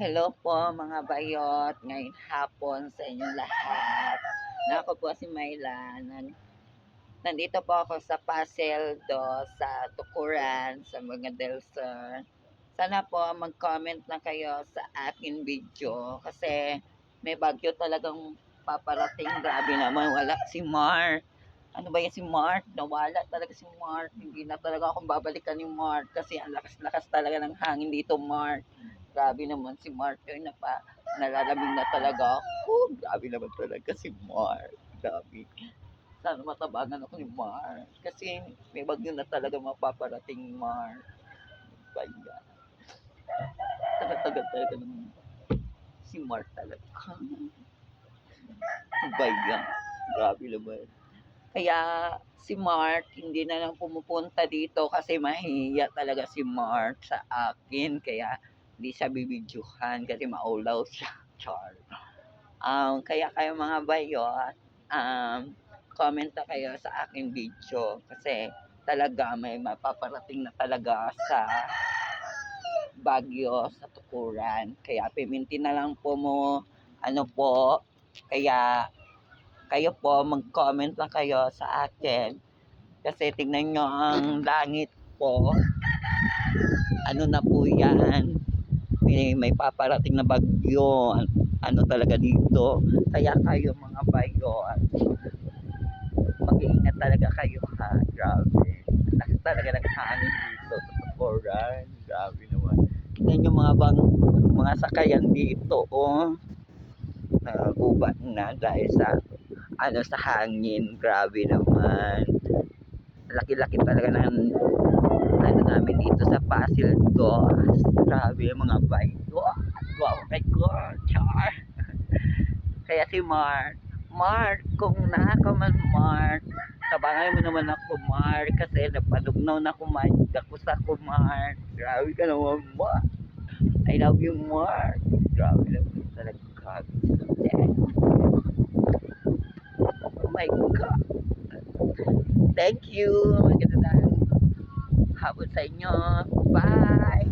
Hello po mga bayot, ngayong hapon sa inyong lahat. Ako po si Mylan. Nandito po ako sa Paseldo, sa Tukuran, sa mga Del Sur. Sana po mag-comment na kayo sa akin video kasi may bagyo talagang paparating. Grabe naman, wala si Mark. Ano ba yan si Mark? Nawala talaga si Mark. Hindi na talaga akong babalikan ni Mark kasi ang lakas-lakas talaga ng hangin dito, Mark. Grabe naman si Mark. Yun na pa, nalalamig na talaga ako. Grabe naman talaga si Mark. Grabe. Sana matabangan ako ni Mark. Kasi may bagyo na talaga mapaparating, Mark. Baya. Tagal-tagal talaga ng si Mark talaga. Baya. Grabe naman. Kaya si Mark hindi na lang pumupunta dito kasi mahiya talaga si Mark sa akin. Kaya hindi siya bibidyohan kasi maulaw siya. Char. Kaya kayo mga bayot, comment na kayo sa aking video kasi talaga may mapaparating na talaga sa Baguio, sa Tukuran. Kaya piminti na lang po mo, ano po, kaya kayo po, mag-comment lang kayo sa akin. Kasi tingnan nyo ang langit po. Ano na po yan. May paparating na bagyo. Ano talaga dito. Kaya kayo mga bayo, mag-iingat talaga kayo ha. Grabe. Lakas talaga ng hangin dito sa Tukuran. Grabe naman. Tingnan nyo mga sakayan dito. Oh. Nagubat na dahil sa sa hangin. Grabe naman. Laki-laki talaga ng namin dito sa Pasildo. Grabe yung mga bike. Oh my God, char. Kaya si Mark, kung naka man Mark, tabangan mo naman ako Mark, kasi napadugnaw na ako Mark, ako sa ako Mark. Grabe ka naman Mark. I love you Mark. Grabe naman talaga. Oh my God. Thank you. Maganda na hapon sa inyo. Bye.